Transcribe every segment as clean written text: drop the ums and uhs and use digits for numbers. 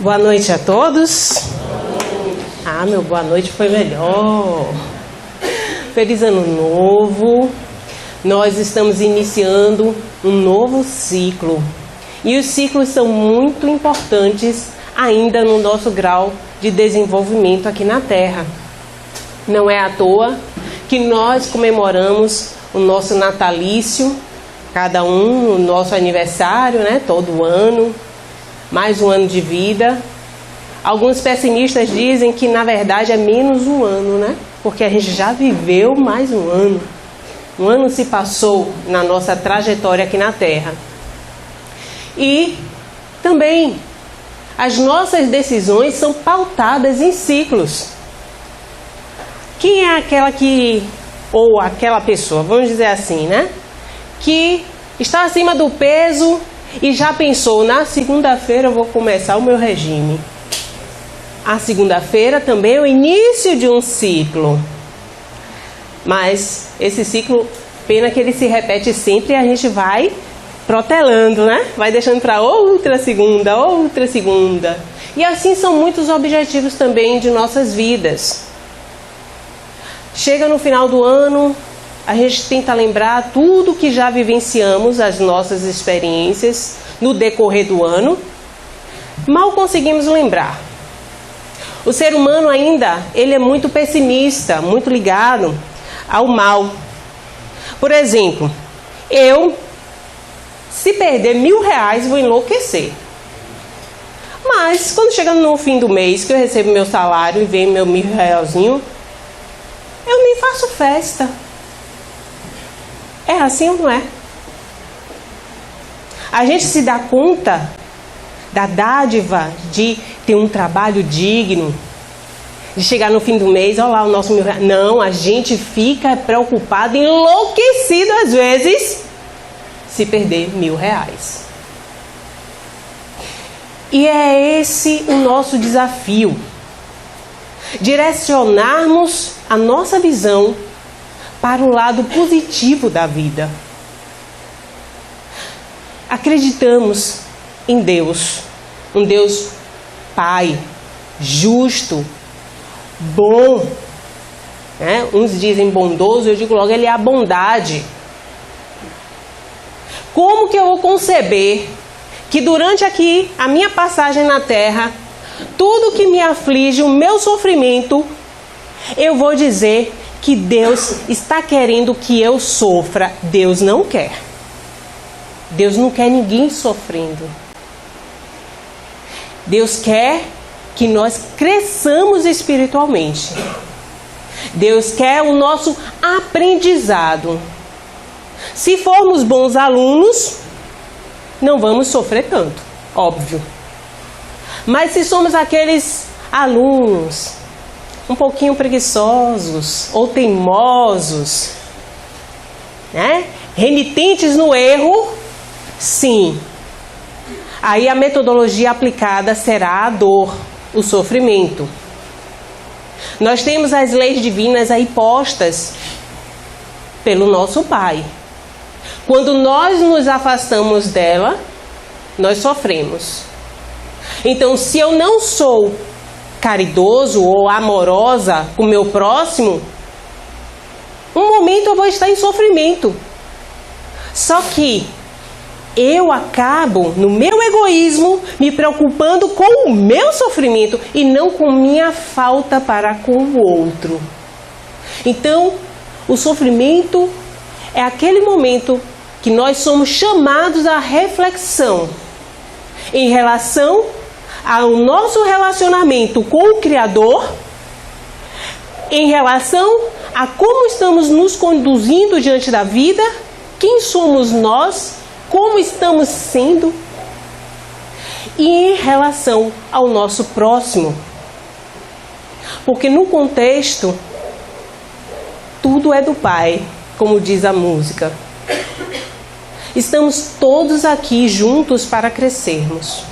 Boa noite a todos. Meu boa noite foi melhor. Feliz ano novo. Nós estamos iniciando um novo ciclo. E os ciclos são muito importantes ainda no nosso grau de desenvolvimento aqui na Terra. Não é à toa que nós comemoramos o nosso natalício, cada um o nosso aniversário, né? Todo ano. Mais um ano de vida. Alguns pessimistas dizem que na verdade é menos um ano, né? Porque a gente já viveu mais um ano. Um ano se passou na nossa trajetória aqui na Terra. E também as nossas decisões são pautadas em ciclos. Quem é ou aquela pessoa, vamos dizer assim, né? Que está acima do peso e já pensou, na segunda-feira eu vou começar o meu regime. A segunda-feira também é o início de um ciclo. Mas esse ciclo, pena que ele se repete sempre e a gente vai protelando, né? Vai deixando para outra segunda. E assim são muitos objetivos também de nossas vidas. Chega no final do ano, a gente tenta lembrar tudo que já vivenciamos, as nossas experiências no decorrer do ano. Mal conseguimos lembrar. O ser humano ainda, ele é muito pessimista, muito ligado ao mal. Por exemplo, se perder R$1.000, vou enlouquecer. Mas, quando chega no fim do mês, que eu recebo meu salário e vem meu R$1.000, eu nem faço festa. É assim ou não é? A gente se dá conta da dádiva de ter um trabalho digno, de chegar no fim do mês, olha lá o nosso R$1.000. Não, a gente fica preocupado, enlouquecido às vezes, se perder R$1.000. E é esse o nosso desafio. Direcionarmos a nossa visão para o lado positivo da vida. Acreditamos em Deus, um Deus Pai, justo, bom, né? Uns dizem bondoso, eu digo logo, ele é a bondade. Como que eu vou conceber que durante aqui a minha passagem na Terra, tudo que me aflige, o meu sofrimento, eu vou dizer que Deus está querendo que eu sofra? Deus não quer. Deus não quer ninguém sofrendo. Deus quer que nós cresçamos espiritualmente. Deus quer o nosso aprendizado. Se formos bons alunos, não vamos sofrer tanto, óbvio. Mas se somos aqueles alunos um pouquinho preguiçosos ou teimosos, né? Renitentes no erro, sim. Aí a metodologia aplicada será a dor, o sofrimento. Nós temos as leis divinas aí postas pelo nosso Pai. Quando nós nos afastamos dela, nós sofremos. Então, se eu não sou caridoso ou amorosa com o meu próximo, um momento eu vou estar em sofrimento. Só que eu acabo, no meu egoísmo, me preocupando com o meu sofrimento e não com minha falta para com o outro. Então, o sofrimento é aquele momento que nós somos chamados à reflexão em relação ao nosso relacionamento com o Criador, em relação a como estamos nos conduzindo diante da vida, quem somos nós, como estamos sendo, e em relação ao nosso próximo. Porque no contexto, tudo é do Pai, como diz a música. Estamos todos aqui juntos para crescermos.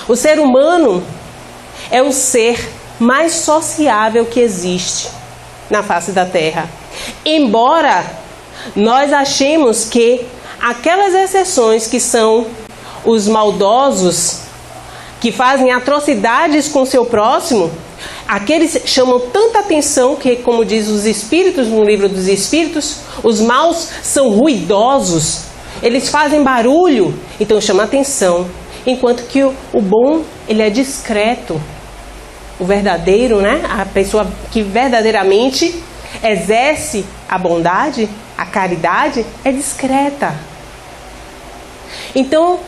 O ser humano é o ser mais sociável que existe na face da Terra. Embora nós achemos que aquelas exceções que são os maldosos, que fazem atrocidades com seu próximo, aqueles chamam tanta atenção que, como diz os Espíritos no livro dos Espíritos, os maus são ruidosos, eles fazem barulho, então chama atenção. Enquanto que o bom, ele é discreto. O verdadeiro, né? A pessoa que verdadeiramente exerce a bondade, a caridade, é discreta. Então,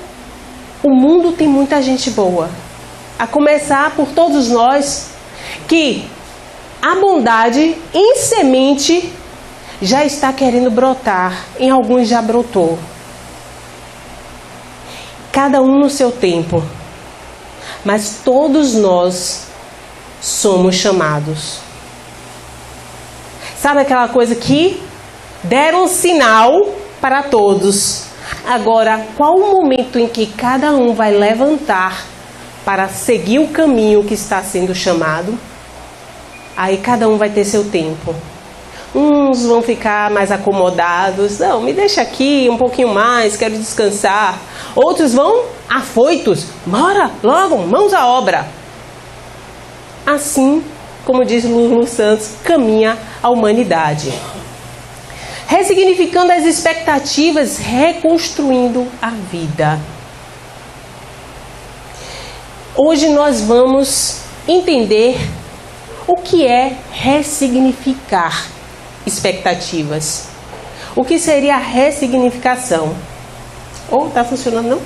o mundo tem muita gente boa. A começar por todos nós, que a bondade em semente já está querendo brotar. Em alguns já brotou. Cada um no seu tempo. Mas todos nós somos chamados. Sabe aquela coisa que deram um sinal para todos? Agora, qual o momento em que cada um vai levantar para seguir o caminho que está sendo chamado? Aí cada um vai ter seu tempo. Uns vão ficar mais acomodados. Não, me deixa aqui um pouquinho mais, quero descansar. Outros vão afoitos. Bora, logo, mãos à obra. Assim, como diz Lulu Santos, caminha a humanidade. Ressignificando as expectativas, reconstruindo a vida. Hoje nós vamos entender o que é ressignificar expectativas. O que seria a ressignificação? Tá funcionando não?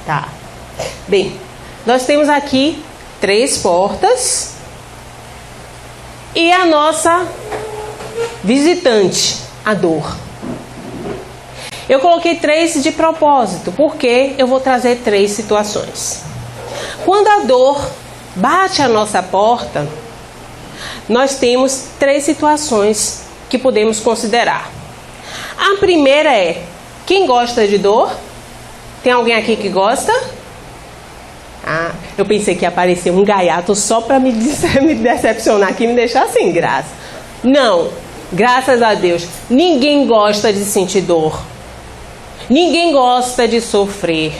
Tá. Bem, nós temos aqui 3 portas e a nossa visitante, a dor. Eu coloquei 3 de propósito, porque eu vou trazer 3 situações. Quando a dor bate a nossa porta, nós temos 3 situações que podemos considerar. A primeira é, quem gosta de dor? Tem alguém aqui que gosta? Eu pensei que ia aparecer um gaiato só para me decepcionar aqui e me deixar sem graça. Não, graças a Deus, ninguém gosta de sentir dor. Ninguém gosta de sofrer.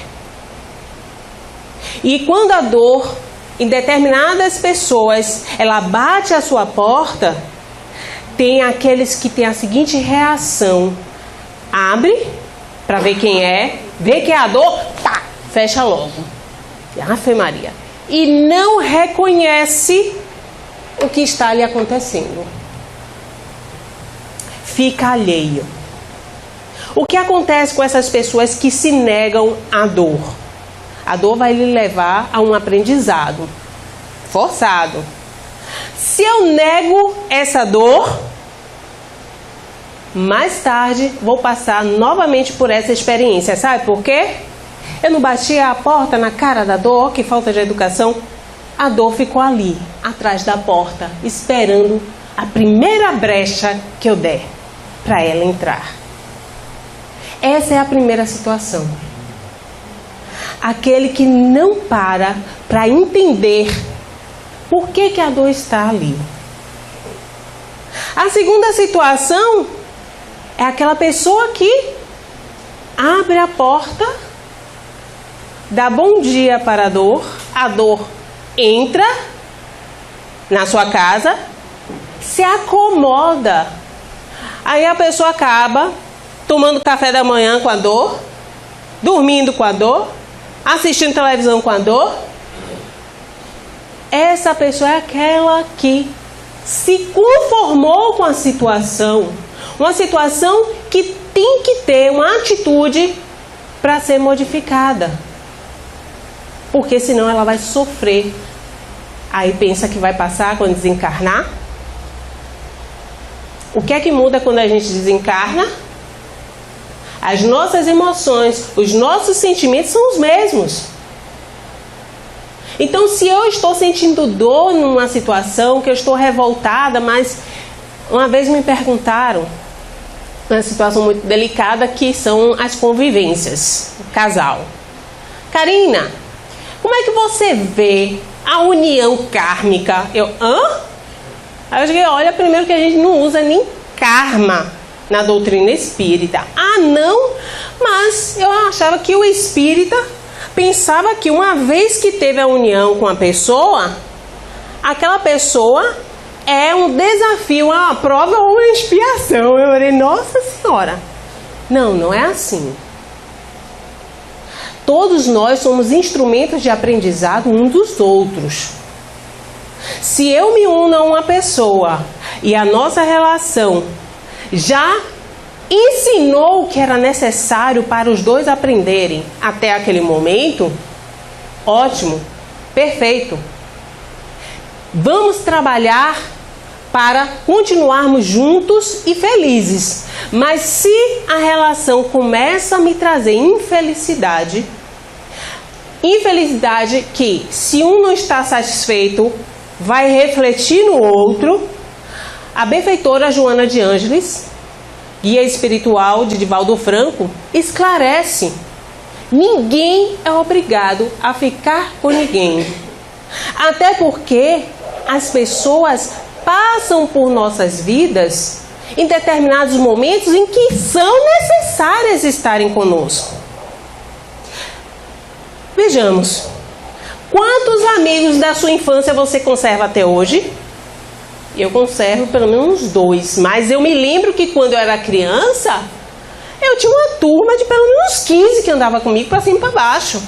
E quando a dor, em determinadas pessoas, ela bate a sua porta, tem aqueles que têm a seguinte reação. Abre para ver quem é, vê que é a dor, tá, fecha logo. Ave Maria. E não reconhece o que está lhe acontecendo. Fica alheio. O que acontece com essas pessoas que se negam à dor? A dor vai lhe levar a um aprendizado forçado. Se eu nego essa dor, mais tarde vou passar novamente por essa experiência. Sabe por quê? Eu não bati a porta na cara da dor, que falta de educação. A dor ficou ali, atrás da porta, esperando a primeira brecha que eu der para ela entrar. Essa é a primeira situação. Aquele que não para entender por que a dor está ali. A segunda situação é aquela pessoa que abre a porta, dá bom dia para a dor entra na sua casa, se acomoda. Aí a pessoa acaba tomando café da manhã com a dor, dormindo com a dor, assistindo televisão com a dor. Essa pessoa é aquela que se conformou com a situação. Uma situação que tem que ter uma atitude para ser modificada. Porque senão ela vai sofrer. Aí pensa que vai passar quando desencarnar. O que é que muda quando a gente desencarna? As nossas emoções, os nossos sentimentos são os mesmos. Então, se eu estou sentindo dor numa situação, que eu estou revoltada, mas uma vez me perguntaram, uma situação muito delicada, que são as convivências, o casal. Karina, como é que você vê a união kármica? Aí eu digo, olha, primeiro que a gente não usa nem karma na doutrina espírita. Não, mas eu achava que o espírita pensava que uma vez que teve a união com a pessoa, aquela pessoa é um desafio, uma prova ou uma expiação. Eu falei, nossa senhora. Não, não é assim. Todos nós somos instrumentos de aprendizado uns dos outros. Se eu me uno a uma pessoa e a nossa relação já ensinou o que era necessário para os dois aprenderem até aquele momento, ótimo, perfeito. Vamos trabalhar para continuarmos juntos e felizes. Mas se a relação começa a me trazer infelicidade que, se um não está satisfeito, vai refletir no outro, a benfeitora Joana de Ângeles, guia espiritual de Divaldo Franco, esclarece: ninguém é obrigado a ficar com ninguém. Até porque as pessoas passam por nossas vidas em determinados momentos em que são necessárias estarem conosco. Vejamos, quantos amigos da sua infância você conserva até hoje? Eu conservo pelo menos 2, mas eu me lembro que quando eu era criança, eu tinha uma turma de pelo menos 15 que andava comigo para cima e para baixo,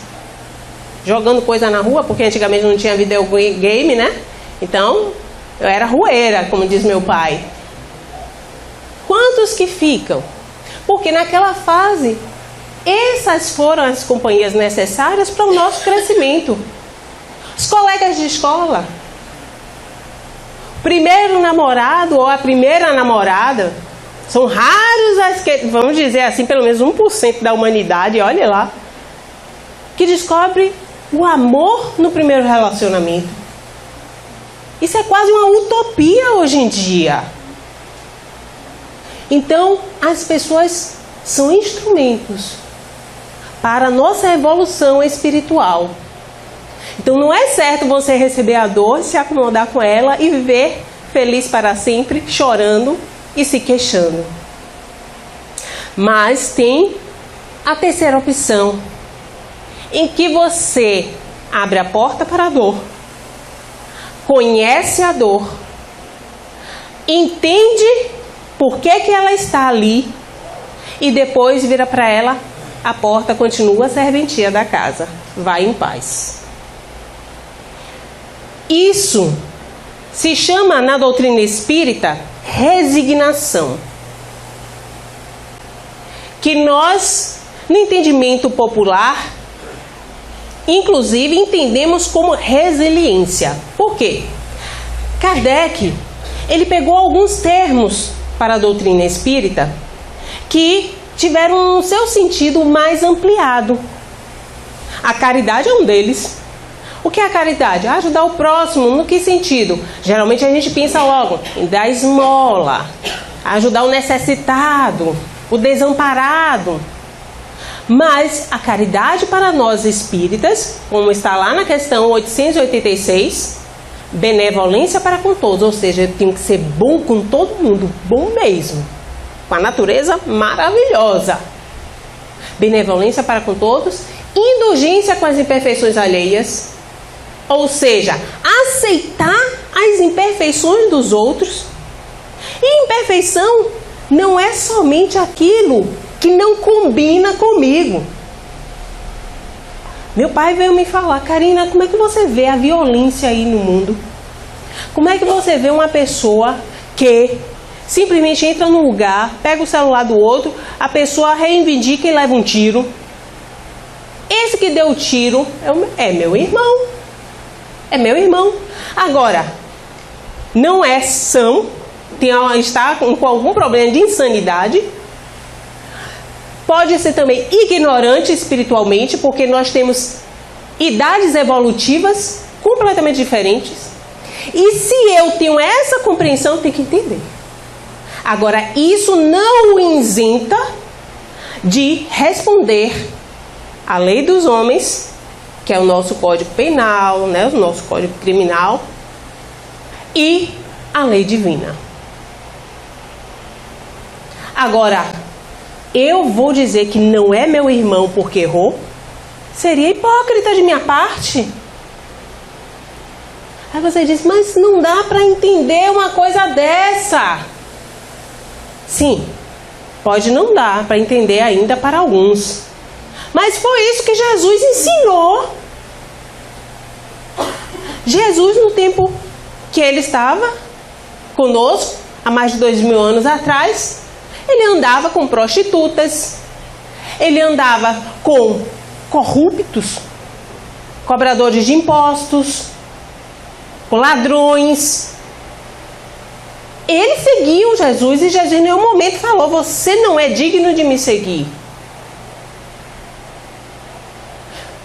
jogando coisa na rua, porque antigamente não tinha videogame, né? Então, eu era rueira, como diz meu pai. Quantos que ficam? Porque naquela fase, essas foram as companhias necessárias para o nosso crescimento. Os colegas de escola, o primeiro namorado ou a primeira namorada, são raros as que, vamos dizer assim, pelo menos 1% da humanidade, olha lá, que descobre o amor no primeiro relacionamento. Isso é quase uma utopia hoje em dia. Então, as pessoas são instrumentos para a nossa evolução espiritual. Então, não é certo você receber a dor, se acomodar com ela e viver feliz para sempre, chorando e se queixando. Mas tem a terceira opção, em que você abre a porta para a dor, conhece a dor, entende por que ela está ali e depois vira para ela, a porta continua a serventia da casa. Vai em paz. Isso se chama, na doutrina espírita, resignação. Que nós, no entendimento popular, inclusive entendemos como resiliência. Por quê? Kardec, ele pegou alguns termos para a doutrina espírita que tiveram o seu sentido mais ampliado. A caridade é um deles. O que é a caridade? Ajudar o próximo. No que sentido? Geralmente a gente pensa logo em dar esmola, ajudar o necessitado, o desamparado. Mas a caridade para nós espíritas, como está lá na questão 886, benevolência para com todos, ou seja, eu tenho que ser bom com todo mundo, bom mesmo, com a natureza maravilhosa. Benevolência para com todos, indulgência com as imperfeições alheias, ou seja, aceitar as imperfeições dos outros. E imperfeição não é somente aquilo que não combina comigo. Meu pai veio me falar: Karina, como é que você vê a violência aí no mundo? Como é que você vê uma pessoa que simplesmente entra num lugar, pega o celular do outro, a pessoa reivindica e leva um tiro? Esse que deu o tiro é meu irmão. É meu irmão. Agora, não é são, está com algum problema de insanidade. Pode ser também ignorante espiritualmente, porque nós temos idades evolutivas completamente diferentes. E se eu tenho essa compreensão, eu tenho que entender. Agora, isso não o isenta de responder à lei dos homens, que é o nosso Código Penal, né, o nosso Código Criminal, e a lei divina. Agora, eu vou dizer que não é meu irmão porque errou? Seria hipócrita de minha parte. Aí você diz, mas não dá para entender uma coisa dessa. Sim, pode não dar para entender ainda para alguns. Mas foi isso que Jesus ensinou. Jesus, no tempo que ele estava conosco, há mais de 2000 anos atrás, ele andava com prostitutas, ele andava com corruptos, cobradores de impostos, com ladrões. Eles seguiam Jesus e Jesus em nenhum momento falou, você não é digno de me seguir.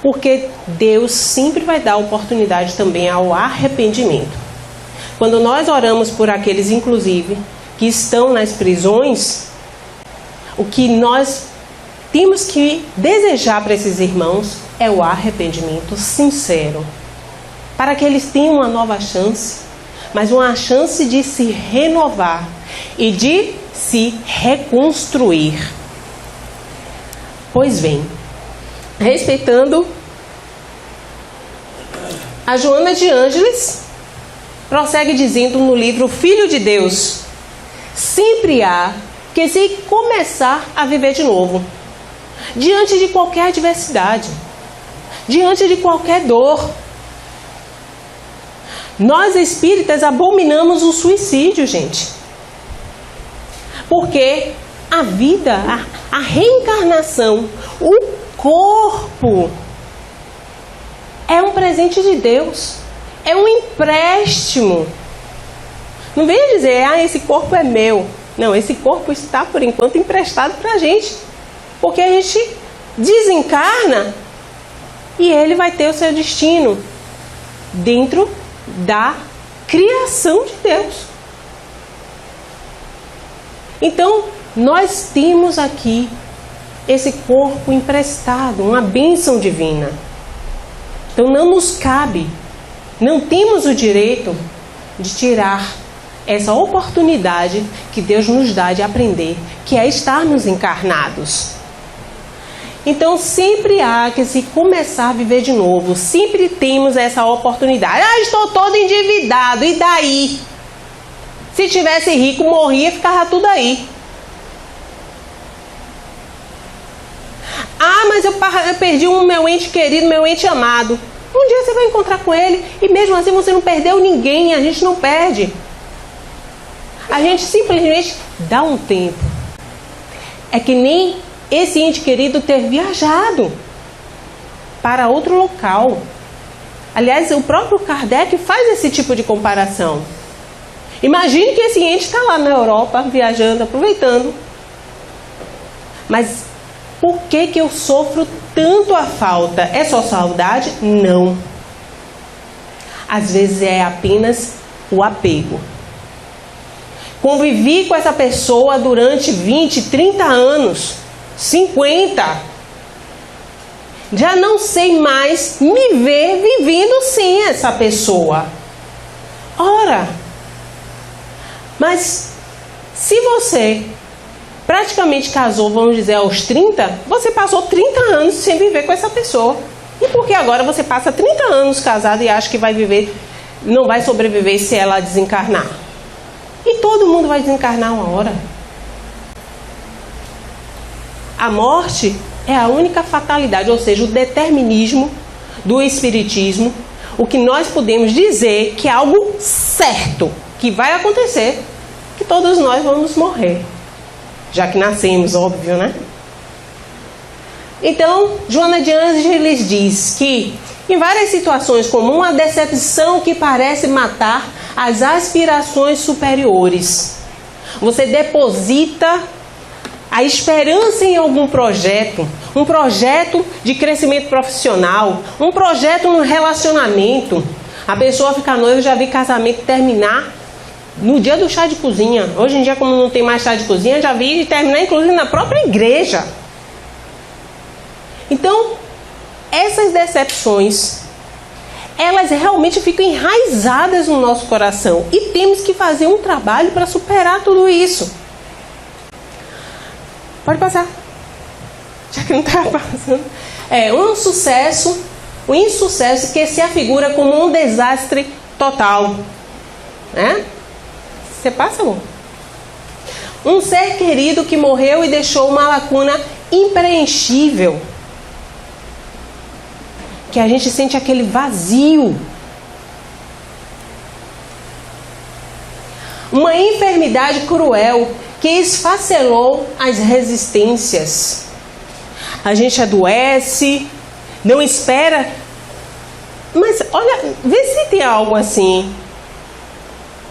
Porque Deus sempre vai dar oportunidade também ao arrependimento. Quando nós oramos por aqueles, inclusive, que estão nas prisões, o que nós temos que desejar para esses irmãos é o arrependimento sincero. Para que eles tenham uma nova chance, mas uma chance de se renovar e de se reconstruir. Pois bem, respeitando a Joana de Ângeles, prossegue dizendo no livro Filho de Deus, sempre há que se começar a viver de novo, diante de qualquer adversidade, diante de qualquer dor. Nós espíritas abominamos o suicídio, gente. Porque a vida, a reencarnação, o corpo é um presente de Deus. É um empréstimo. Não venha dizer, esse corpo é meu. Não, esse corpo está, por enquanto, emprestado para a gente. Porque a gente desencarna e ele vai ter o seu destino dentro da criação de Deus. Então, nós temos aqui esse corpo emprestado, uma bênção divina. Então, não nos cabe, não temos o direito de tirar essa oportunidade que Deus nos dá de aprender, que é estarmos encarnados. Então, sempre há que se começar a viver de novo. Sempre temos essa oportunidade. Estou todo endividado. E daí? Se tivesse rico, morria, ficava tudo aí. Mas eu perdi meu ente querido, meu ente amado. Um dia você vai encontrar com ele e mesmo assim você não perdeu ninguém. A gente não perde. A gente simplesmente dá um tempo. É que nem esse ente querido ter viajado para outro local. Aliás, o próprio Kardec faz esse tipo de comparação. Imagine que esse ente está lá na Europa, viajando, aproveitando. Mas por que eu sofro tanto a falta? É só saudade? Não. Às vezes é apenas o apego. Convivi com essa pessoa durante 20, 30 anos. 50. Já não sei mais me ver vivendo sem essa pessoa. Ora, mas se você praticamente casou, vamos dizer, aos 30, você passou 30 anos sem viver com essa pessoa. E por que agora você passa 30 anos casado e acha que vai viver, não vai sobreviver se ela desencarnar? E todo mundo vai desencarnar uma hora. A morte é a única fatalidade, ou seja, o determinismo do espiritismo, o que nós podemos dizer que é algo certo, que vai acontecer, que todos nós vamos morrer, já que nascemos, óbvio, né? Então, Joana de Ângeles diz que, em várias situações, como uma decepção que parece matar as aspirações superiores, você deposita a esperança em algum projeto, um projeto de crescimento profissional, um projeto no relacionamento. A pessoa fica noiva, eu já vi casamento terminar no dia do chá de cozinha. Hoje em dia, como não tem mais chá de cozinha, já vi terminar inclusive na própria igreja. Então, essas decepções, elas realmente ficam enraizadas no nosso coração e temos que fazer um trabalho para superar tudo isso. Pode passar. Já que não está passando. É um insucesso que se afigura como um desastre total, né? Você passa, amor? Um ser querido que morreu e deixou uma lacuna impreenchível, que a gente sente aquele vazio. Uma enfermidade cruel que esfacelou as resistências. A gente adoece, não espera, mas olha, vê se tem algo assim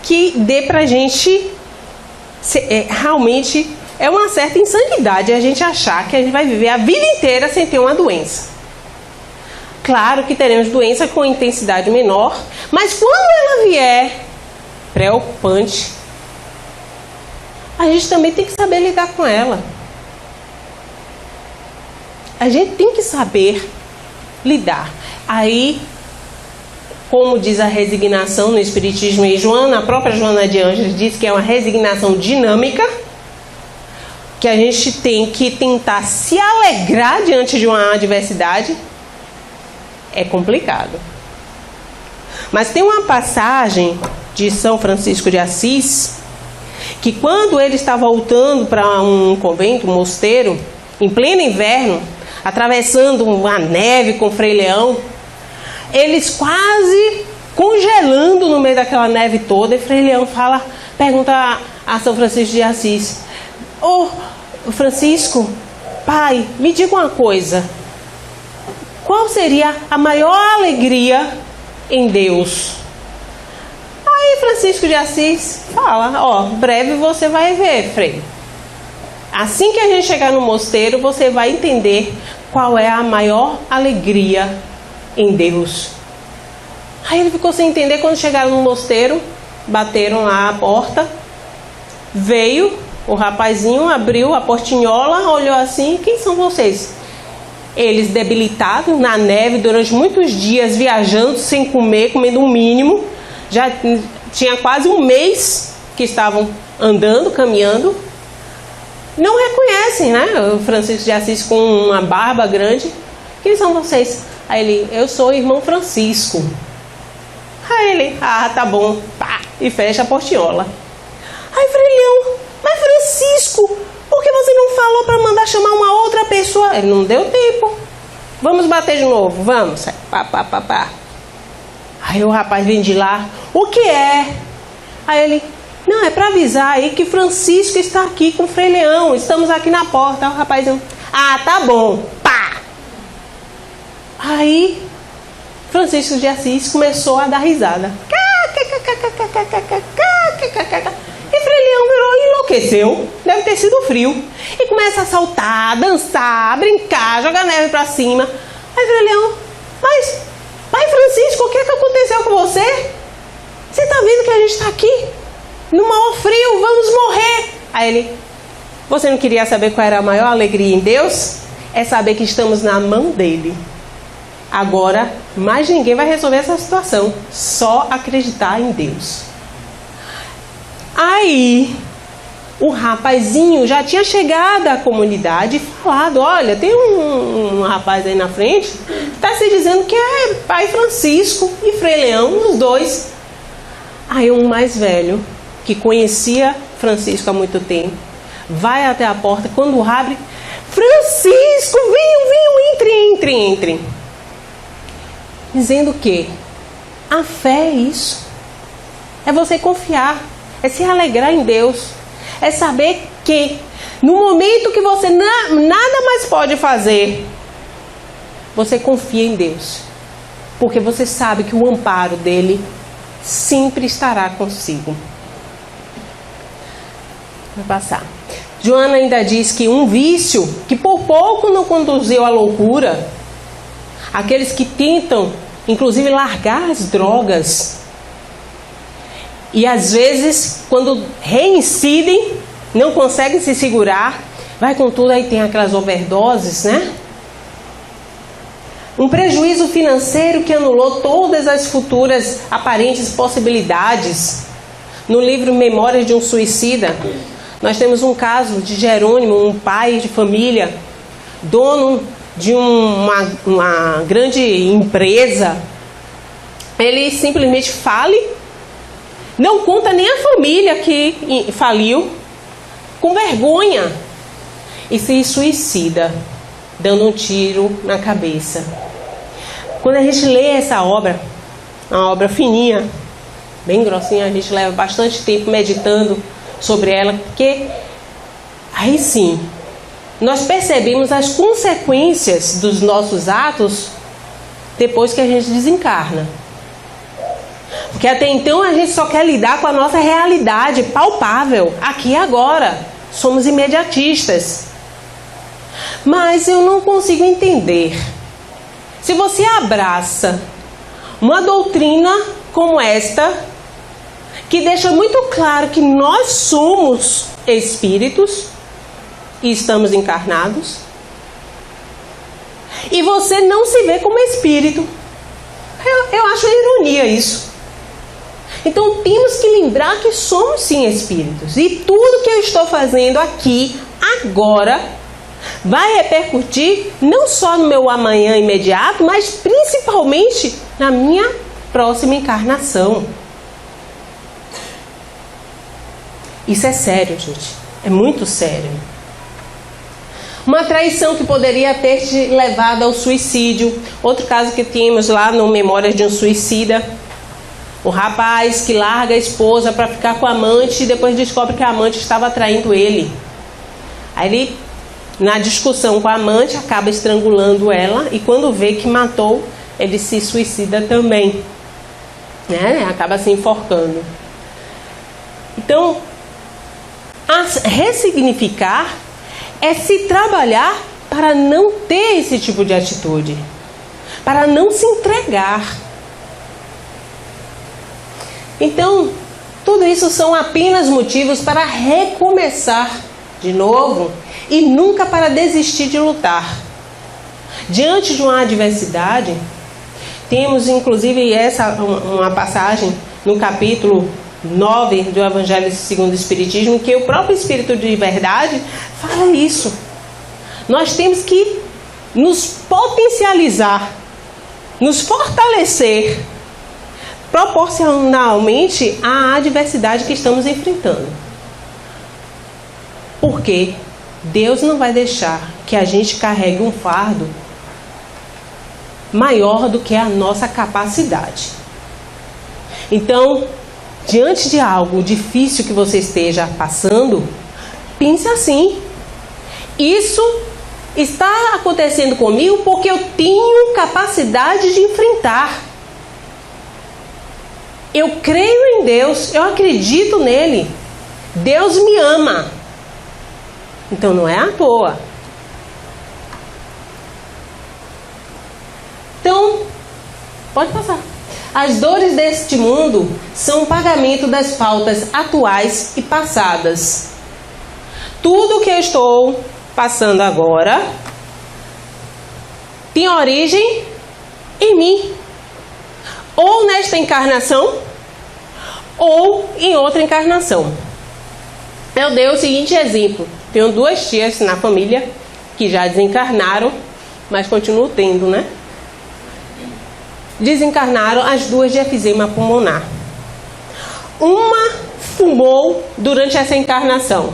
que dê pra gente, realmente é uma certa insanidade a gente achar que a gente vai viver a vida inteira sem ter uma doença. Claro que teremos doença com intensidade menor, mas quando ela vier preocupante, a gente também tem que saber lidar com ela. A gente tem que saber lidar. Aí, como diz a resignação no Espiritismo, e a própria Joana de Ângeles diz que é uma resignação dinâmica, que a gente tem que tentar se alegrar diante de uma adversidade. É complicado. Mas tem uma passagem de São Francisco de Assis, que quando ele está voltando para um convento, um mosteiro, em pleno inverno, atravessando uma neve com Frei Leão, eles quase congelando no meio daquela neve toda, e Frei Leão pergunta a São Francisco de Assis: Ô Francisco, pai, me diga uma coisa, qual seria a maior alegria em Deus? Aí Francisco de Assis fala: breve você vai ver, Frei. Assim que a gente chegar no mosteiro, você vai entender qual é a maior alegria em Deus. Aí ele ficou sem entender. Quando chegaram no mosteiro, bateram lá a porta, veio o rapazinho, abriu a portinhola, olhou assim: quem são vocês? Eles debilitados na neve durante muitos dias, viajando sem comer, comendo o mínimo, já tinha quase um mês que estavam andando, caminhando, não reconhecem, né? O Francisco de Assis com uma barba grande. Quem são vocês? Aí ele: eu sou o irmão Francisco. Aí ele: tá bom, pá, e fecha a portiola. Aí Frei Leão: mas Francisco, por que você não falou para mandar chamar uma outra pessoa? Ele: não deu tempo. Vamos bater de novo, vamos. Pá. Aí o rapaz vem de lá: o que é? Aí ele: não, é para avisar aí que Francisco está aqui com o Frei Leão, estamos aqui na porta. Aí o rapaz: tá bom, pá. Aí Francisco de Assis começou a dar risada. E Frei Leão virou e enlouqueceu. Deve ter sido frio. E começa a saltar, dançar, brincar, jogar neve pra cima. Aí Frei Leão: mas, pai Francisco, o que aconteceu com você? Você tá vendo que a gente tá aqui no maior frio, vamos morrer. Aí ele: você não queria saber qual era a maior alegria em Deus? É saber que estamos na mão dele. Agora, mais ninguém vai resolver essa situação. Só acreditar em Deus. Aí, o rapazinho já tinha chegado à comunidade e falado: olha, tem um rapaz aí na frente que está se dizendo que é pai Francisco e Frei Leão, os dois. Aí um mais velho, que conhecia Francisco há muito tempo, vai até a porta. Quando abre: Francisco, venham, entrem. Dizendo que a fé é isso. É você confiar, é se alegrar em Deus, é saber que no momento que você nada mais pode fazer, você confia em Deus, porque você sabe que o amparo dele sempre estará consigo. Vai passar. Joana ainda diz que um vício que por pouco não conduziu à loucura, aqueles que tentam inclusive largar as drogas, e às vezes quando reincidem não conseguem se segurar, vai com tudo, aí tem aquelas overdoses, né? Um prejuízo financeiro que anulou todas as futuras aparentes possibilidades. No livro Memórias de um Suicida, nós temos um caso de Jerônimo, um pai de família, dono de uma grande empresa, ele simplesmente fale, não conta nem a família que faliu, com vergonha, e se suicida, dando um tiro na cabeça. Quando a gente lê essa obra, uma obra fininha, bem grossinha, a gente leva bastante tempo meditando sobre ela, porque aí sim, nós percebemos as consequências dos nossos atos depois que a gente desencarna. Porque até então a gente só quer lidar com a nossa realidade palpável, aqui e agora. Somos imediatistas. Mas eu não consigo entender. Se você abraça uma doutrina como esta, que deixa muito claro que nós somos espíritos e estamos encarnados, e você não se vê como espírito, eu acho ironia isso. Então temos que lembrar que somos sim espíritos, e tudo que eu estou fazendo aqui, agora, vai repercutir não só no meu amanhã imediato, mas principalmente na minha próxima encarnação. Isso é sério, gente. É muito sério. Uma traição que poderia ter te levado ao suicídio. Outro caso que temos lá no Memórias de um Suicida. O rapaz que larga a esposa para ficar com a amante e depois descobre que a amante estava traindo ele. Aí ele, na discussão com a amante, acaba estrangulando ela e quando vê que matou, ele se suicida também. Acaba se enforcando. Então, ressignificar é se trabalhar para não ter esse tipo de atitude, para não se entregar. Então, tudo isso são apenas motivos para recomeçar de novo e nunca para desistir de lutar. Diante de uma adversidade, temos inclusive uma passagem no capítulo 9 do Evangelho segundo o Espiritismo, que o próprio Espírito de Verdade fala isso. Nós temos que nos potencializar, nos fortalecer proporcionalmente à adversidade que estamos enfrentando. Porque Deus não vai deixar que a gente carregue um fardo maior do que a nossa capacidade. Então, diante de algo difícil que você esteja passando, pense assim: isso está acontecendo comigo porque eu tenho capacidade de enfrentar. Eu creio em Deus, eu acredito nele. Deus me ama. Então não é à toa. Então, pode passar. As dores deste mundo são o pagamento das faltas atuais e passadas. Tudo que eu estou passando agora tem origem em mim. Ou nesta encarnação, ou em outra encarnação. Eu dei o seguinte exemplo. Tenho 2 tias na família que já desencarnaram, mas continuo tendo, né? Desencarnaram as 2 de efizema pulmonar. Uma fumou durante essa encarnação,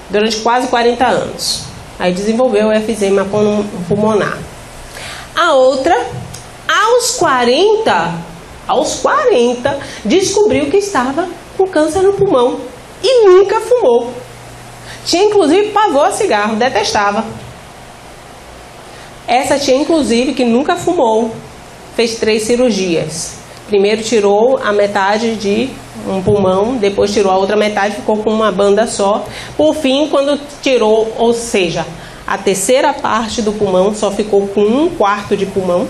durante quase 40 anos. Aí desenvolveu o efizema pulmonar. A outra, aos 40, descobriu que estava com câncer no pulmão e nunca fumou. Tinha inclusive pavor a cigarro, detestava. Essa tia inclusive que nunca fumou, fez 3 cirurgias. Primeiro tirou a metade de um pulmão, depois tirou a outra metade, ficou com uma banda só. Por fim, quando tirou, ou seja, a terceira parte do pulmão, só ficou com 1/4 de pulmão.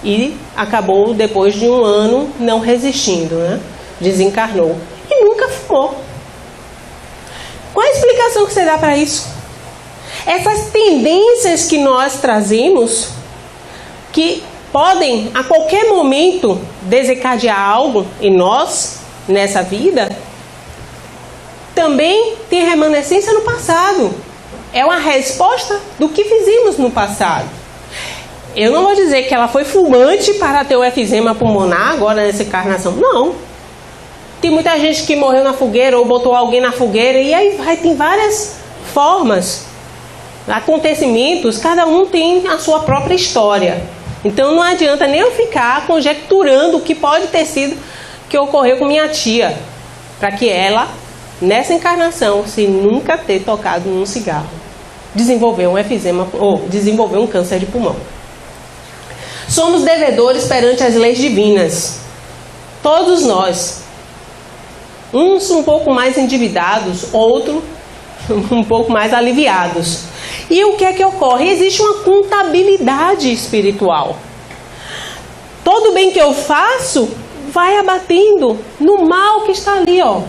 E acabou depois de 1 ano não resistindo, né? Desencarnou. E nunca fumou. Qual a explicação que você dá para isso? Essas tendências que nós trazemos, que podem a qualquer momento desencadear algo em nós, nessa vida, também tem remanescência no passado. é uma resposta do que fizemos no passado. Eu não vou dizer que ela foi fumante para ter o efizema pulmonar agora nessa encarnação. Não. Tem muita gente que morreu na fogueira ou botou alguém na fogueira e aí tem várias formas, acontecimentos, cada um tem a sua própria história. Então não adianta nem eu ficar conjecturando o que pode ter sido que ocorreu com minha tia, para que ela, nessa encarnação, se nunca ter tocado num cigarro, desenvolveu um efizema ou desenvolveu um câncer de pulmão. Somos devedores perante as leis divinas. Todos nós. Uns um pouco mais endividados, outros um pouco mais aliviados. E o que é que ocorre? Existe uma contabilidade espiritual. Todo bem que eu faço vai abatendo no mal que está ali, ó.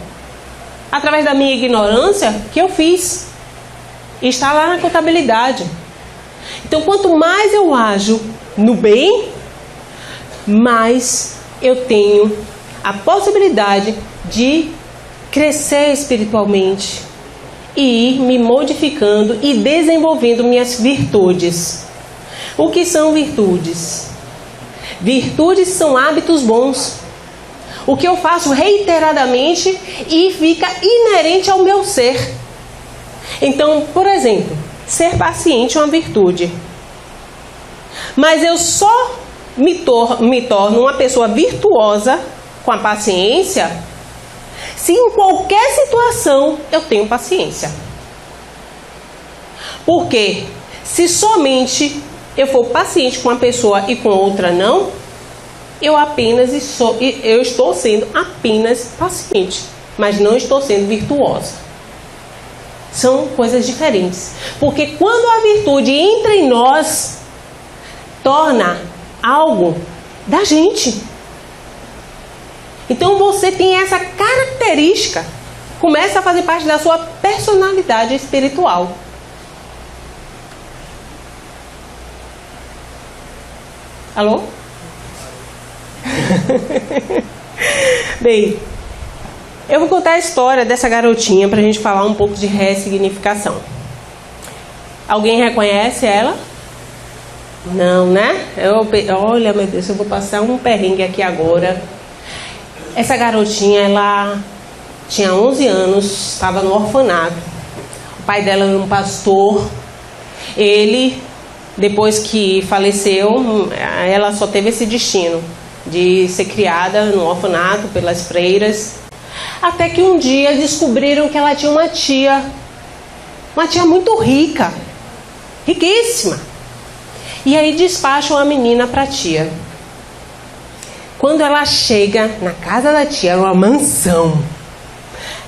Através da minha ignorância que eu fiz. Está lá na contabilidade. Então, quanto mais eu ajo no bem, mais eu tenho a possibilidade de crescer espiritualmente e ir me modificando e desenvolvendo minhas virtudes. O que são virtudes? Virtudes são hábitos bons. O que eu faço reiteradamente e fica inerente ao meu ser. Então, por exemplo, ser paciente é uma virtude. Mas eu só me torno uma pessoa virtuosa com a paciência se em qualquer situação eu tenho paciência. Porque se somente eu for paciente com uma pessoa e com outra não, eu estou sendo apenas paciente, mas não estou sendo virtuosa. São coisas diferentes. Porque quando a virtude entra em nós, torna algo da gente. Então você tem essa característica, começa a fazer parte da sua personalidade espiritual. Alô? Bem, eu vou contar a história dessa garotinha para a gente falar um pouco de ressignificação. Alguém reconhece ela? Não, né? Olha, meu Deus, eu vou passar um perrengue aqui agora. Essa garotinha, ela tinha 11 anos, estava no orfanato. O pai dela era um pastor. Ele, depois que faleceu, ela só teve esse destino de ser criada no orfanato pelas freiras. Até que um dia descobriram que ela tinha uma tia muito rica, riquíssima. E aí despacham a menina para a tia. Quando ela chega na casa da tia, era uma mansão.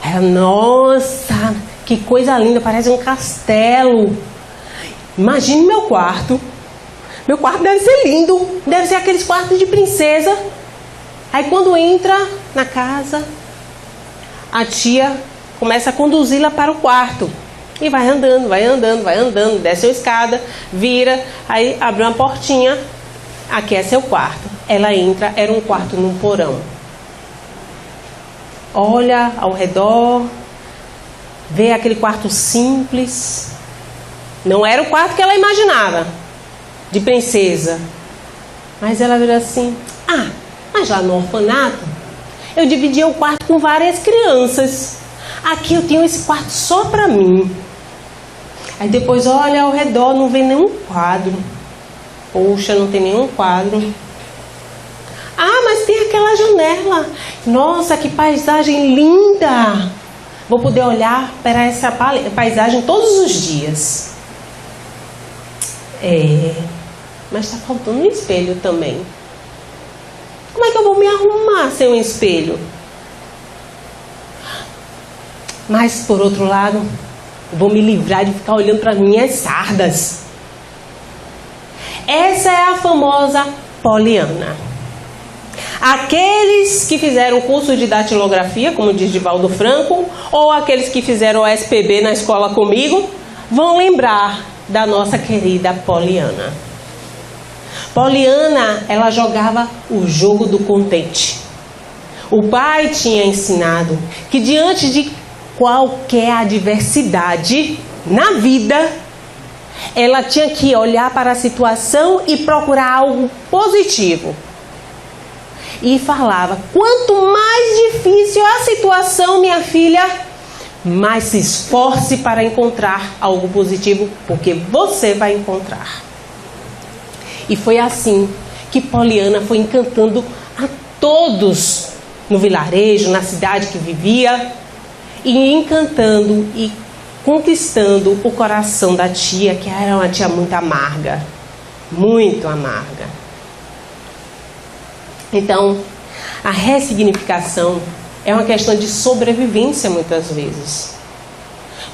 Ela, nossa, que coisa linda, parece um castelo. Imagine meu quarto. Meu quarto deve ser lindo, deve ser aqueles quartos de princesa. Aí quando entra na casa, a tia começa a conduzi-la para o quarto. E vai andando, desce uma escada, vira, aí abre uma portinha, aqui é seu quarto. Ela entra, era um quarto num porão. Olha ao redor, vê aquele quarto simples. Não era o quarto que ela imaginava, de princesa. Mas ela vira assim, mas lá no orfanato, eu dividia o quarto com várias crianças. Aqui eu tenho esse quarto só para mim. Aí depois olha ao redor, não vê nenhum quadro. Poxa, não tem nenhum quadro. Mas tem aquela janela. Nossa, que paisagem linda. Vou poder olhar para essa paisagem todos os dias. Mas está faltando um espelho também. Como é que eu vou me arrumar sem um espelho? Mas, por outro lado, vou me livrar de ficar olhando para as minhas sardas. Essa é a famosa poliana. Aqueles que fizeram o curso de datilografia, como diz Divaldo Franco, ou aqueles que fizeram o SPB na escola comigo, vão lembrar da nossa querida Poliana. Poliana, ela jogava o jogo do contente. O pai tinha ensinado que diante de qualquer adversidade, na vida, ela tinha que olhar para a situação e procurar algo positivo. E falava: quanto mais difícil a situação, minha filha, mais se esforce para encontrar algo positivo, porque você vai encontrar. E foi assim que Poliana foi encantando a todos no vilarejo, na cidade que vivia, e encantando e conquistando o coração da tia, que era uma tia muito amarga, muito amarga. Então, a ressignificação é uma questão de sobrevivência muitas vezes.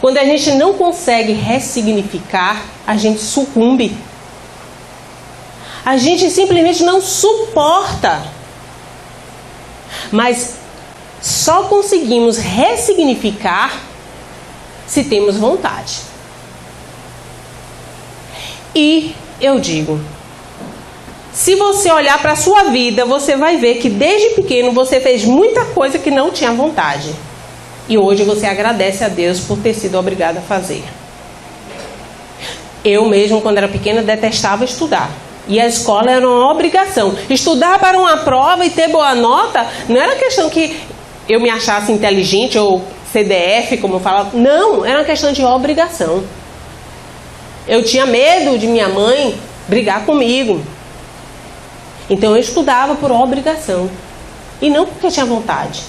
Quando a gente não consegue ressignificar, a gente sucumbe. A gente simplesmente não suporta. Mas só conseguimos ressignificar se temos vontade. E eu digo, se você olhar para a sua vida, você vai ver que desde pequeno você fez muita coisa que não tinha vontade. E hoje você agradece a Deus por ter sido obrigado a fazer. Eu mesmo, quando era pequena, detestava estudar. E a escola era uma obrigação. Estudar para uma prova e ter boa nota não era questão que eu me achasse inteligente ou CDF, como eu falava. Não, era uma questão de obrigação. Eu tinha medo de minha mãe brigar comigo. Então eu estudava por obrigação. E não porque tinha vontade.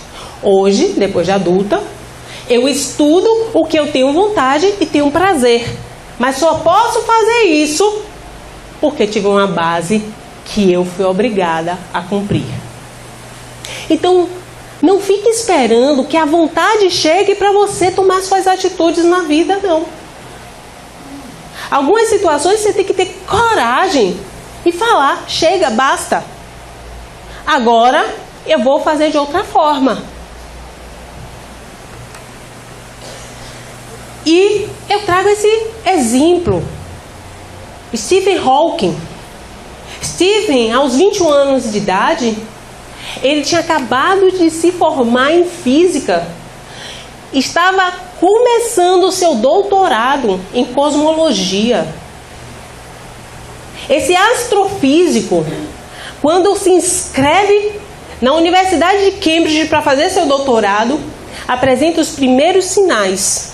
Hoje, depois de adulta, eu estudo o que eu tenho vontade e tenho prazer. Mas só posso fazer isso porque tive uma base que eu fui obrigada a cumprir. Então, não fique esperando que a vontade chegue para você tomar suas atitudes na vida, não. Algumas situações você tem que ter coragem e falar: chega, basta. Agora eu vou fazer de outra forma. E eu trago esse exemplo. Stephen Hawking. Stephen, aos 21 anos de idade, ele tinha acabado de se formar em física. Estava começando o seu doutorado em cosmologia. Esse astrofísico, quando se inscreve na Universidade de Cambridge para fazer seu doutorado, apresenta os primeiros sinais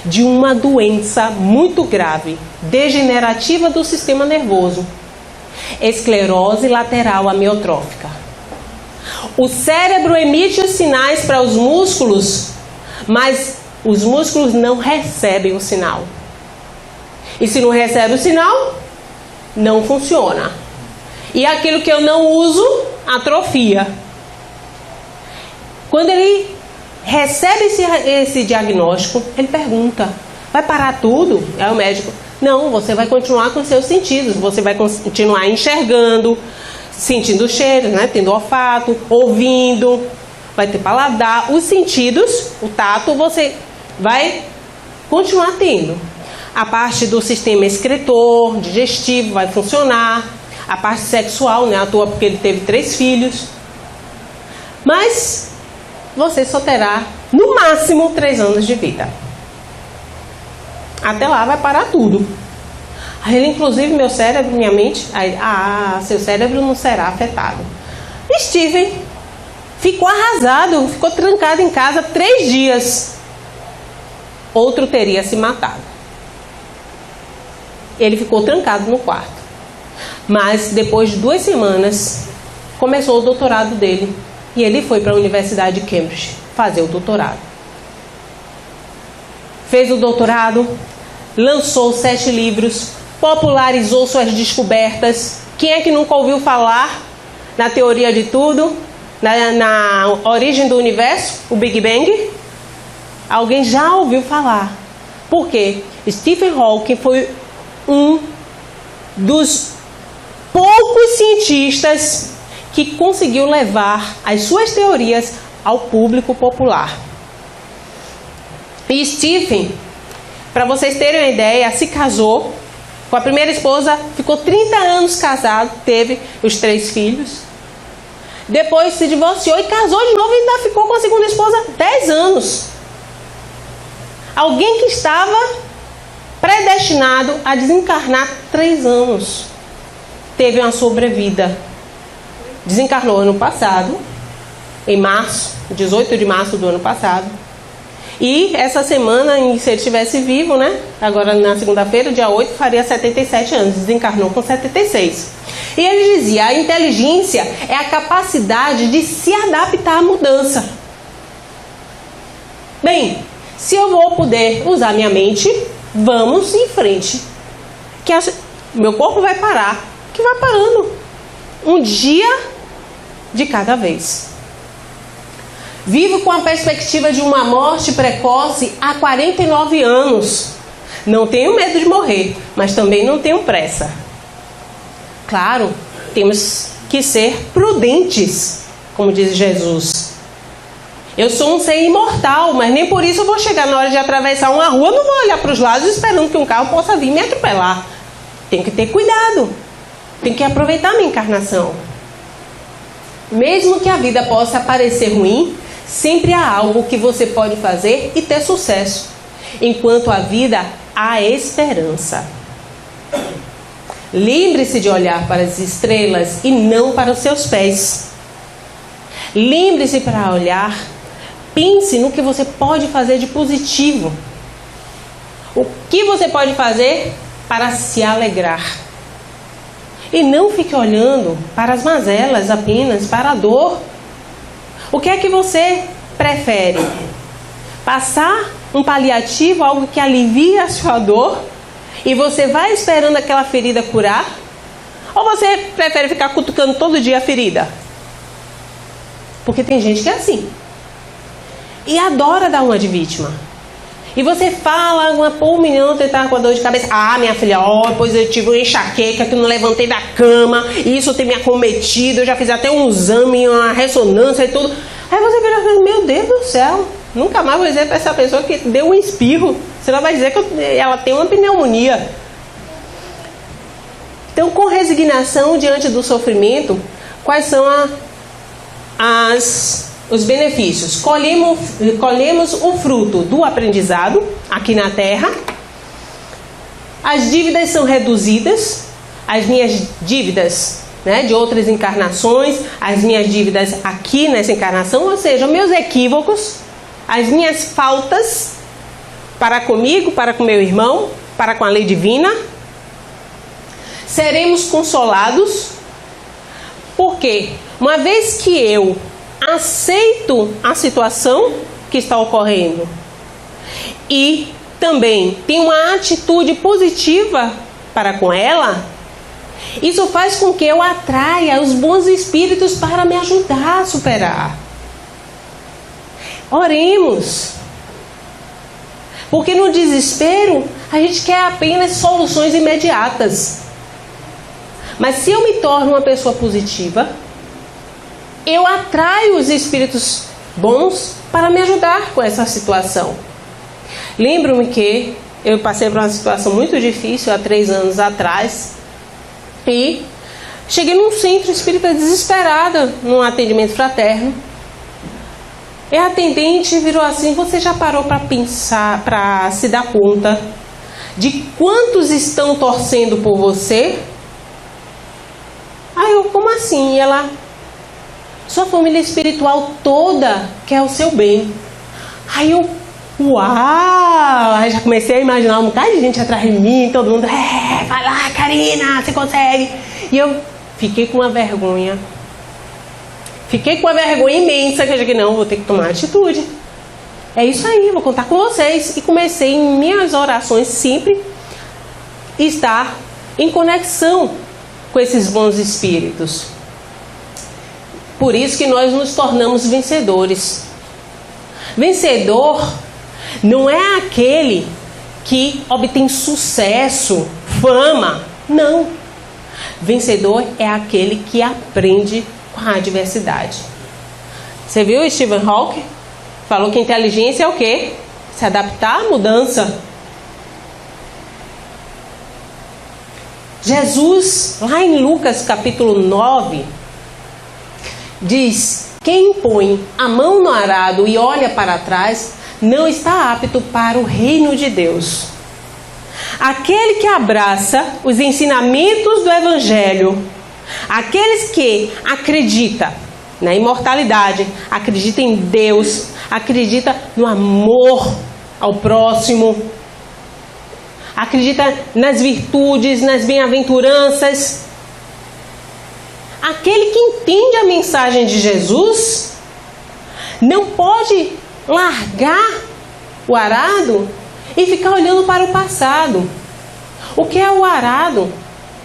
de uma doença muito grave, degenerativa do sistema nervoso, esclerose lateral amiotrófica. O cérebro emite os sinais para os músculos, mas os músculos não recebem o sinal. E se não recebe o sinal, não funciona. E aquilo que eu não uso, atrofia. Quando ele recebe esse diagnóstico, ele pergunta: vai parar tudo? Aí o médico: não, você vai continuar com seus sentidos. Você vai continuar enxergando, sentindo cheiro, né? Tendo olfato, ouvindo, vai ter paladar. Os sentidos, o tato, você vai continuar tendo. A parte do sistema excretor, digestivo, vai funcionar. A parte sexual, né? À toa porque ele teve 3 filhos. Mas você só terá, no máximo, 3 anos de vida. Até lá vai parar tudo. Aí ele, inclusive, meu cérebro, minha mente, aí, seu cérebro não será afetado. Stephen ficou arrasado, ficou trancado em casa 3 dias. Outro teria se matado. Ele ficou trancado no quarto. Mas depois de 2 semanas, começou o doutorado dele. E ele foi para a Universidade de Cambridge fazer o doutorado. Fez o doutorado, lançou 7 livros, popularizou suas descobertas. Quem é que nunca ouviu falar na teoria de tudo, na origem do universo, o Big Bang? Alguém já ouviu falar. Por quê? Stephen Hawking foi um dos poucos cientistas que conseguiu levar as suas teorias ao público popular. E Stephen, para vocês terem uma ideia, se casou com a primeira esposa, ficou 30 anos casado, teve os 3 filhos. Depois se divorciou e casou de novo e ainda ficou com a segunda esposa 10 anos. Alguém que estava predestinado a desencarnar 3 anos. Teve uma sobrevida. Desencarnou ano passado, em março, 18 de março do ano passado. E essa semana, se ele estivesse vivo, né? Agora na segunda-feira, dia 8, faria 77 anos. Desencarnou com 76. E ele dizia, a inteligência é a capacidade de se adaptar à mudança. Bem, se eu vou poder usar minha mente, vamos em frente. Meu corpo vai parar. Que vai parando. Um dia de cada vez. Vivo com a perspectiva de uma morte precoce há 49 anos. Não tenho medo de morrer, mas também não tenho pressa. Claro, temos que ser prudentes, como diz Jesus. Eu sou um ser imortal, mas nem por isso eu vou chegar na hora de atravessar uma rua, não vou olhar para os lados esperando que um carro possa vir me atropelar. Tenho que ter cuidado. Tenho que aproveitar a minha encarnação. Mesmo que a vida possa parecer ruim, sempre há algo que você pode fazer e ter sucesso. Enquanto a vida, há esperança. Lembre-se de olhar para as estrelas e não para os seus pés. Lembre-se para olhar, pense no que você pode fazer de positivo. O que você pode fazer para se alegrar. E não fique olhando para as mazelas apenas, para a dor. O que é que você prefere? Passar um paliativo, algo que alivie a sua dor, e você vai esperando aquela ferida curar? Ou você prefere ficar cutucando todo dia a ferida? Porque tem gente que é assim. E adora dar uma de vítima. E você fala, um menino tentar com a dor de cabeça. Ah, minha filha, pois eu tive uma enxaqueca que não levantei da cama, e isso tem me acometido, eu já fiz até um exame, uma ressonância e tudo. Aí você vira e fala, meu Deus do céu, nunca mais vou dizer para essa pessoa que deu um espirro. Você não vai dizer que ela tem uma pneumonia. Então, com resignação diante do sofrimento, quais são os benefícios? Colhemos o fruto do aprendizado aqui na Terra. As dívidas são reduzidas. As minhas dívidas, né, de outras encarnações, as minhas dívidas aqui nessa encarnação, ou seja, meus equívocos, as minhas faltas para comigo, para com meu irmão, para com a lei divina. Seremos consolados, porque uma vez que eu aceito a situação que está ocorrendo e também tenho uma atitude positiva para com ela, isso faz com que eu atraia os bons espíritos para me ajudar a superar. Oremos. Porque no desespero a gente quer apenas soluções imediatas. Mas se eu me torno uma pessoa positiva, eu atraio os espíritos bons para me ajudar com essa situação. Lembro-me que eu passei por uma situação muito difícil há 3 anos atrás e cheguei num centro espírita desesperada, num atendimento fraterno. E a atendente virou assim: você já parou para pensar, para se dar conta de quantos estão torcendo por você? Aí eu, como assim? E ela: sua família espiritual toda quer o seu bem. Aí eu, uau! Aí já comecei a imaginar um bocado de gente atrás de mim, todo mundo, vai lá, Karina, você consegue. E eu fiquei com uma vergonha. Fiquei com uma vergonha imensa, que eu digo, não, vou ter que tomar atitude. É isso aí, vou contar com vocês. E comecei em minhas orações sempre estar em conexão com esses bons espíritos. Por isso que nós nos tornamos vencedores. Vencedor não é aquele que obtém sucesso, fama. Não. Vencedor é aquele que aprende com a adversidade. Você viu o Stephen Hawking? Falou que inteligência é o quê? Se adaptar à mudança. Jesus, lá em Lucas capítulo 9, diz: quem põe a mão no arado e olha para trás não está apto para o reino de Deus. Aquele que abraça os ensinamentos do Evangelho, aqueles que acreditam na imortalidade, acreditam em Deus, acreditam no amor ao próximo, acreditam nas virtudes, nas bem-aventuranças. Aquele que entende a mensagem de Jesus não pode largar o arado e ficar olhando para o passado. O que é o arado?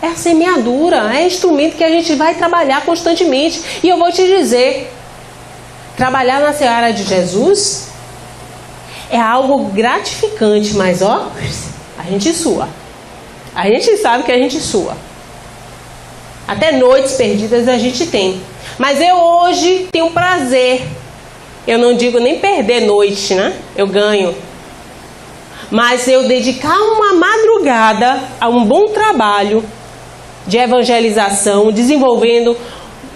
É a semeadura, é instrumento que a gente vai trabalhar constantemente. E eu vou te dizer, trabalhar na seara de Jesus é algo gratificante, mas ó, a gente sua. A gente sabe que a gente sua. Até noites perdidas a gente tem. Mas eu hoje tenho prazer. Eu não digo nem perder noite, né? Eu ganho. Mas eu dedicar uma madrugada a um bom trabalho de evangelização, desenvolvendo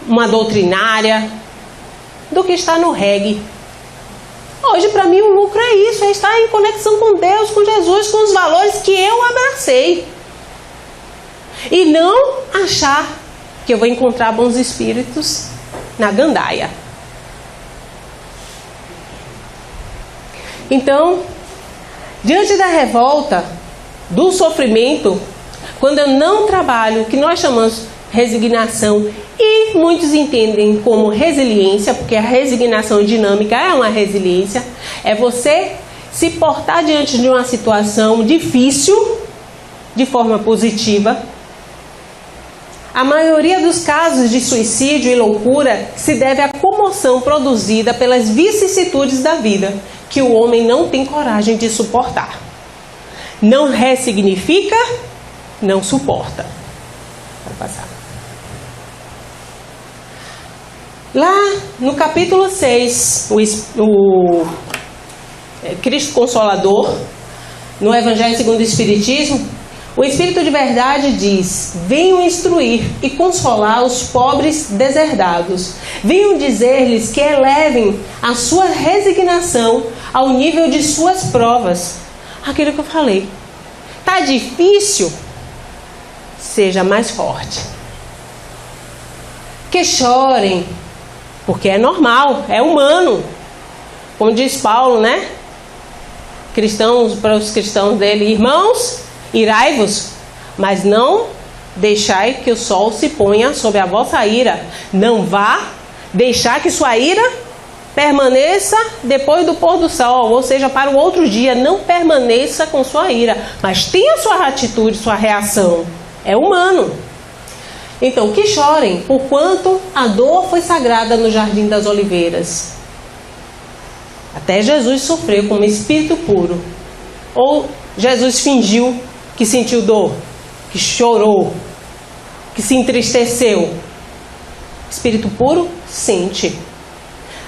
uma doutrinária, do que estar no reggae. Hoje, para mim, o lucro é isso, é estar em conexão com Deus, com Jesus, com os valores que eu abracei. E não achar que eu vou encontrar bons espíritos na gandaia. Então, diante da revolta, do sofrimento, quando eu não trabalho, o que nós chamamos resignação, e muitos entendem como resiliência, porque a resignação dinâmica é uma resiliência, é você se portar diante de uma situação difícil de forma positiva. A maioria dos casos de suicídio e loucura se deve à comoção produzida pelas vicissitudes da vida, que o homem não tem coragem de suportar. Não ressignifica, não suporta. Vou passar. Lá no capítulo 6, o Cristo Consolador, no Evangelho segundo o Espiritismo, o Espírito de Verdade diz: venham instruir e consolar os pobres deserdados. Venham dizer-lhes que elevem a sua resignação ao nível de suas provas. Aquilo que eu falei. Tá difícil? Seja mais forte. Que chorem, porque é normal, é humano. Como diz Paulo, né? Cristãos, para os cristãos dele: irmãos, irai-vos, mas não deixai que o sol se ponha sobre a vossa ira. Não vá deixar que sua ira permaneça depois do pôr do sol, ou seja, para o outro dia. Não permaneça com sua ira, mas tenha sua atitude, sua reação. É humano. Então, que chorem, porquanto a dor foi sagrada no Jardim das Oliveiras. Até Jesus sofreu como espírito puro. Ou Jesus fingiu que sentiu dor, que chorou, que se entristeceu. Espírito puro sente,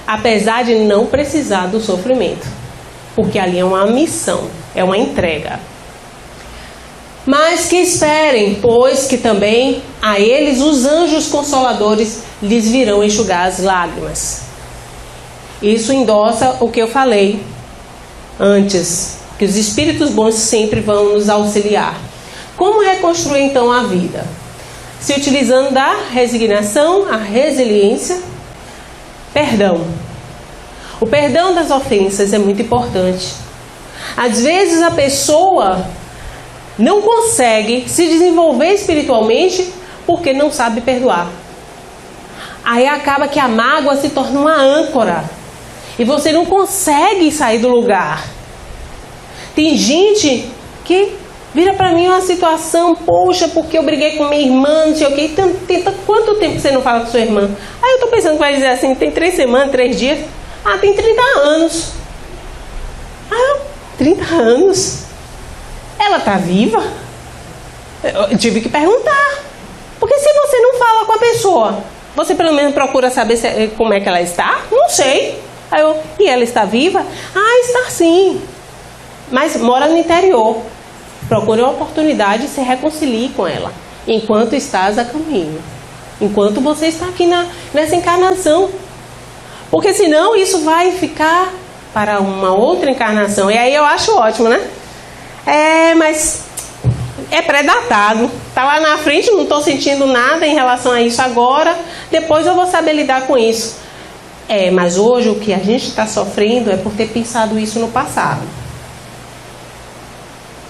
apesar de não precisar do sofrimento, porque ali é uma missão, é uma entrega. Mas que esperem, pois que também a eles os anjos consoladores lhes virão enxugar as lágrimas. Isso endossa o que eu falei antes, que os espíritos bons sempre vão nos auxiliar. Como reconstruir então a vida? Se utilizando da resignação, a resiliência, perdão. O perdão das ofensas é muito importante. Às vezes a pessoa não consegue se desenvolver espiritualmente porque não sabe perdoar. Aí acaba que a mágoa se torna uma âncora e você não consegue sair do lugar. Tem gente que vira para mim uma situação: poxa, porque eu briguei com minha irmã, não sei o quê. Quanto tempo você não fala com sua irmã? Aí eu tô pensando que vai dizer assim: tem 3 semanas, 3 dias. Ah, tem 30 anos. Ah, 30 anos? Ela tá viva? Eu tive que perguntar. Porque se você não fala com a pessoa, você pelo menos procura saber como é que ela está? Não sei. Aí e ela está viva? Ah, está sim. Mas mora no interior. Procure uma oportunidade e se reconcilie com ela, enquanto estás a caminho, enquanto você está aqui nessa encarnação. Porque senão isso vai ficar para uma outra encarnação. E aí eu acho ótimo, né? Mas é pré-datado. Está lá na frente, não estou sentindo nada em relação a isso agora, depois eu vou saber lidar com isso. Mas hoje o que a gente está sofrendo é por ter pensado isso no passado.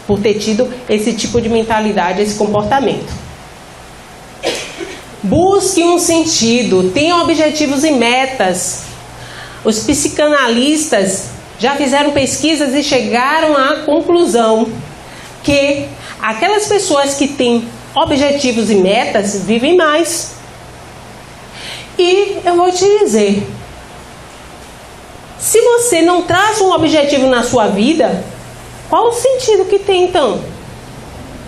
Por ter tido esse tipo de mentalidade, esse comportamento. Busque um sentido, tenha objetivos e metas. Os psicanalistas já fizeram pesquisas e chegaram à conclusão que aquelas pessoas que têm objetivos e metas vivem mais. E eu vou te dizer, se você não traz um objetivo na sua vida, qual o sentido que tem então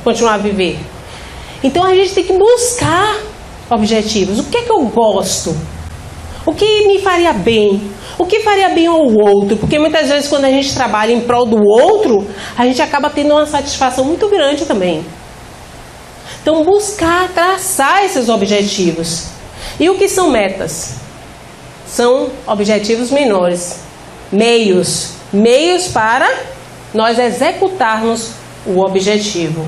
continuar a viver? Então a gente tem que buscar objetivos. O que é que eu gosto? O que me faria bem? O que faria bem ao outro? Porque muitas vezes quando a gente trabalha em prol do outro, a gente acaba tendo uma satisfação muito grande também. Então buscar traçar esses objetivos. E o que são metas? São objetivos menores, meios para nós executarmos o objetivo.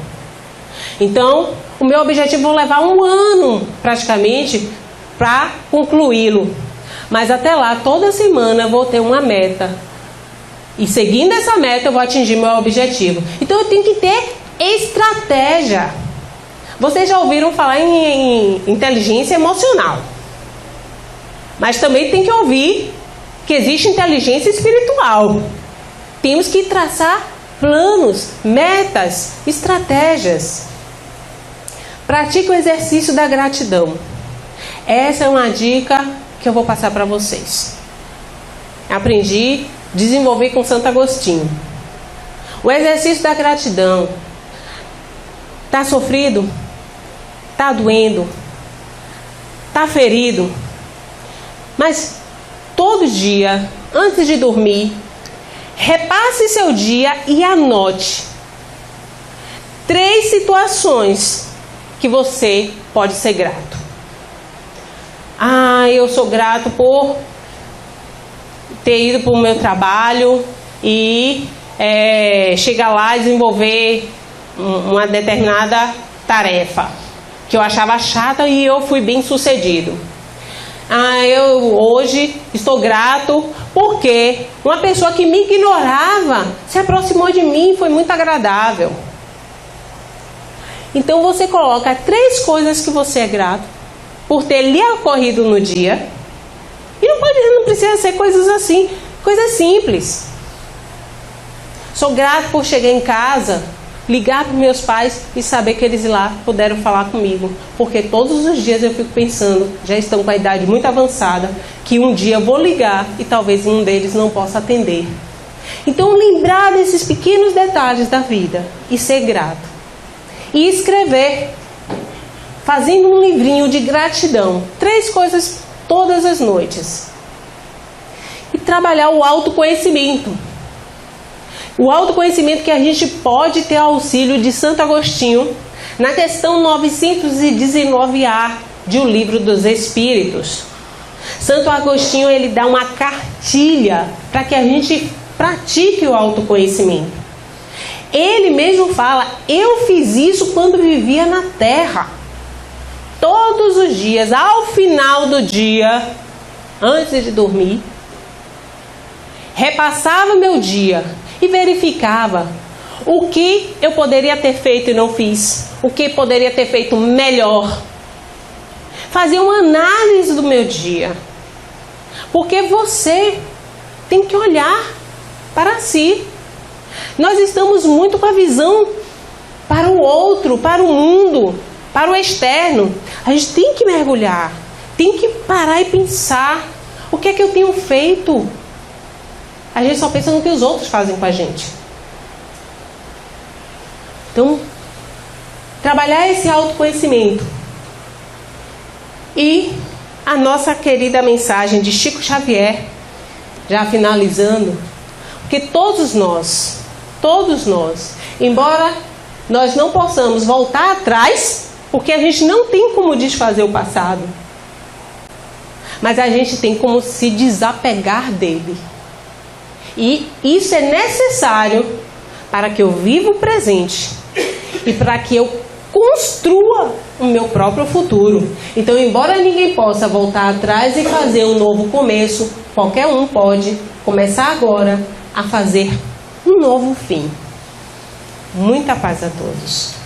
Então, o meu objetivo vai levar 1 ano praticamente para concluí-lo. Mas até lá, toda semana eu vou ter uma meta. E seguindo essa meta eu vou atingir meu objetivo. Então eu tenho que ter estratégia. Vocês já ouviram falar em inteligência emocional. Mas também tem que ouvir que existe inteligência espiritual. Temos que traçar planos, metas, estratégias. Pratique o exercício da gratidão. Essa é uma dica que eu vou passar para vocês. Aprendi a desenvolver com Santo Agostinho. O exercício da gratidão. Está sofrido? Está doendo? Está ferido? Mas todo dia, antes de dormir, repasse seu dia e anote 3 situações que você pode ser grato. Eu sou grato por ter ido para o meu trabalho e chegar lá e desenvolver uma determinada tarefa que eu achava chata e eu fui bem sucedido. Eu hoje estou grato porque uma pessoa que me ignorava se aproximou de mim e foi muito agradável. Então você coloca 3 coisas que você é grato por ter lhe ocorrido no dia. E não precisa ser coisas assim, coisas simples. Sou grato por chegar em casa, ligar para meus pais e saber que eles lá puderam falar comigo. Porque todos os dias eu fico pensando, já estão com a idade muito avançada, que um dia eu vou ligar e talvez um deles não possa atender. Então lembrar desses pequenos detalhes da vida e ser grato. E escrever, fazendo um livrinho de gratidão. 3 coisas todas as noites. E trabalhar o autoconhecimento. O autoconhecimento que a gente pode ter auxílio de Santo Agostinho na questão 919A de O Livro dos Espíritos. Santo Agostinho ele dá uma cartilha para que a gente pratique o autoconhecimento. Ele mesmo fala, eu fiz isso quando vivia na terra. Todos os dias, ao final do dia, antes de dormir, repassava o meu dia e verificava o que eu poderia ter feito e não fiz, o que poderia ter feito melhor. Fazia uma análise do meu dia, porque você tem que olhar para si. Nós estamos muito com a visão para o outro, para o mundo, para o externo. A gente tem que mergulhar, tem que parar e pensar, o que é que eu tenho feito? A gente só pensa no que os outros fazem com a gente. Então, trabalhar esse autoconhecimento. E a nossa querida mensagem de Chico Xavier, já finalizando, porque todos nós, embora nós não possamos voltar atrás, porque a gente não tem como desfazer o passado, mas a gente tem como se desapegar dele. E isso é necessário para que eu viva o presente e para que eu construa o meu próprio futuro. Então, embora ninguém possa voltar atrás e fazer um novo começo, qualquer um pode começar agora a fazer um novo fim. Muita paz a todos.